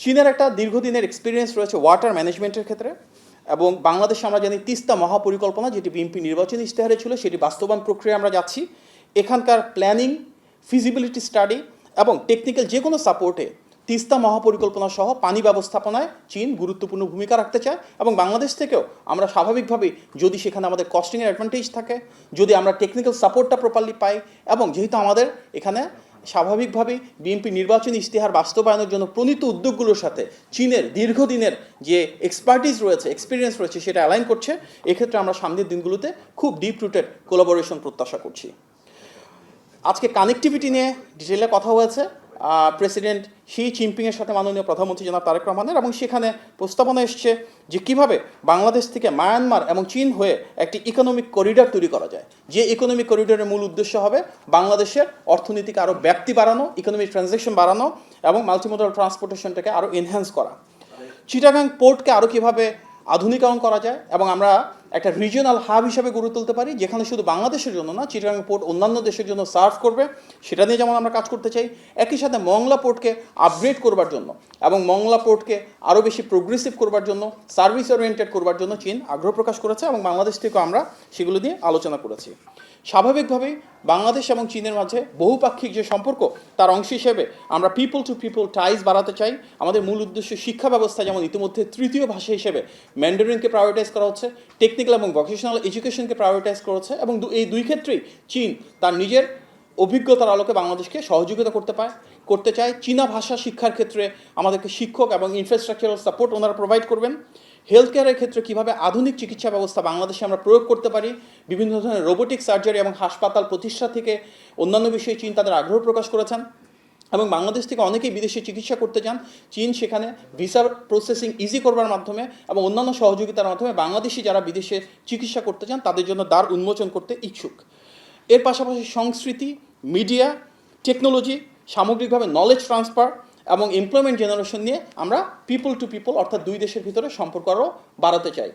চীনের একটা দীর্ঘদিনের এক্সপিরিয়েন্স রয়েছে ওয়াটার ম্যানেজমেন্টের ক্ষেত্রে, এবং বাংলাদেশে আমরা জানি তিস্তা মহাপরিকল্পনা যেটি বিএনপি নির্বাচনী ইশতেহারে ছিল সেটি বাস্তবায়ন প্রক্রিয়া আমরা যাচ্ছি। এখানকার প্ল্যানিং, ফিজিবিলিটি স্টাডি এবং টেকনিক্যাল যে কোনো সাপোর্টে তিস্তা মহাপরিকল্পনা সহ পানি ব্যবস্থাপনায় চীন গুরুত্বপূর্ণ ভূমিকা রাখতে চায়, এবং বাংলাদেশ থেকেও আমরা স্বাভাবিকভাবেই যদি সেখানে আমাদের কস্টিংয়ের অ্যাডভান্টেজ থাকে, যদি আমরা টেকনিক্যাল সাপোর্টটা প্রপারলি পাই, এবং যেহেতু আমাদের এখানে স্বাভাবিকভাবেই বিএনপি নির্বাচনী ইশতেহার বাস্তবায়নের জন্য প্রণীত উদ্যোগগুলোর সাথে চীনের দীর্ঘদিনের যে এক্সপার্টিস রয়েছে, এক্সপিরিয়েন্স রয়েছে, সেটা অ্যালাইন করছে। এক্ষেত্রে আমরা সামনের দিনগুলোতে খুব ডিপ রুটেড কোলাবোরেশন প্রত্যাশা করছি। আজকে কানেক্টিভিটি নিয়ে ডিটেলে কথা হয়েছে প্রেসিডেন্ট শি জিনপিংয়ের সাথে মাননীয় প্রধানমন্ত্রী জনাব তারেক রহমানের, এবং সেখানে প্রস্তাবনা এসছে যে কীভাবে বাংলাদেশ থেকে মায়ানমার এবং চীন হয়ে একটি ইকোনমিক করিডর তৈরি করা যায়, যে ইকোনমিক করিডরের মূল উদ্দেশ্য হবে বাংলাদেশের অর্থনীতিকে আরও ব্যাপ্তি বাড়ানো, ইকোনমিক ট্রানজ্যাকশন বাড়ানো এবং মাল্টিমোডাল ট্রান্সপোর্টেশনটাকে আরও এনহ্যান্স করা। চিটাগাং পোর্টকে আরও কীভাবে আধুনিকায়ন করা যায় এবং আমরা একটা রিজিওনাল হাব হিসাবে গড়ে তুলতে পারি, যেখানে শুধু বাংলাদেশের জন্য না, চিটাগাং পোর্ট অন্যান্য দেশের জন্য সার্ভ করবে, সেটা নিয়ে যেমন আমরা কাজ করতে চাই। একই সাথে মংলা পোর্টকে আপগ্রেড করবার জন্য এবং মংলা পোর্টকে আরও বেশি প্রোগ্রেসিভ করবার জন্য, সার্ভিস ওরিয়েন্টেড করবার জন্য চীন আগ্রহ প্রকাশ করেছে, এবং বাংলাদেশ থেকেও আমরা সেগুলো নিয়ে আলোচনা করেছি। স্বাভাবিকভাবেই বাংলাদেশ এবং চীনের মাঝে বহুপাক্ষিক যে সম্পর্ক, তার অংশ হিসেবে আমরা পিপল টু পিপল টাইজ বাড়াতে চাই। আমাদের মূল উদ্দেশ্য শিক্ষা ব্যবস্থা, যেমন ইতিমধ্যে তৃতীয় ভাষা হিসেবে ম্যান্ডারিনকে প্রায়োরিটাইজ করা হচ্ছে, টেকনিক্যাল এবং ভোকেশনাল এডুকেশনকে প্রায়োরিটাইজ করা হচ্ছে, এবং এই দুই ক্ষেত্রেই চীন তার নিজের অভিজ্ঞতার আলোকে বাংলাদেশকে সহযোগিতা করতে চায়। চীনা ভাষা শিক্ষার ক্ষেত্রে আমাদেরকে শিক্ষক এবং ইনফ্রাস্ট্রাকচারাল সাপোর্ট ওনারা প্রোভাইড করবেন। হেলথ কেয়ারের ক্ষেত্রে কীভাবে আধুনিক চিকিৎসা ব্যবস্থা বাংলাদেশে আমরা প্রয়োগ করতে পারি, বিভিন্ন ধরনের রোবোটিক সার্জারি এবং হাসপাতাল প্রতিষ্ঠা থেকে অন্যান্য বিষয়ে চীন তাদের আগ্রহ প্রকাশ করেছেন, এবং বাংলাদেশ থেকে অনেকেই বিদেশে চিকিৎসা করতে চান। চীন সেখানে ভিসা প্রসেসিং ইজি করবার মাধ্যমে এবং অন্যান্য সহযোগিতার মাধ্যমে বাংলাদেশি যারা বিদেশে চিকিৎসা করতে চান তাদের জন্য দ্বার উন্মোচন করতে ইচ্ছুক। এর পাশাপাশি সংস্কৃতি, মিডিয়া, টেকনোলজি, সামগ্রিকভাবে নলেজ ট্রান্সফার এবং এমপ্লয়মেন্ট জেনারেশন নিয়ে আমরা পিপল টু পিপল অর্থাৎ দুই দেশের ভিতরে সম্পর্ক আরও বাড়াতে চাই।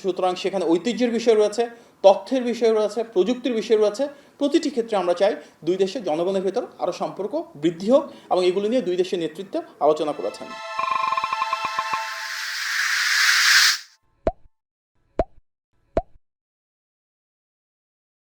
সুতরাং সেখানে ঐতিহ্যের বিষয় রয়েছে, তথ্যের বিষয় রয়েছে, প্রযুক্তির বিষয় রয়েছে। প্রতিটি ক্ষেত্রে আমরা চাই দুই দেশের জনগণের ভিতর আরও সম্পর্ক বৃদ্ধি হোক, এবং এগুলো নিয়ে দুই দেশের নেতৃত্বে আলোচনা করেছেন।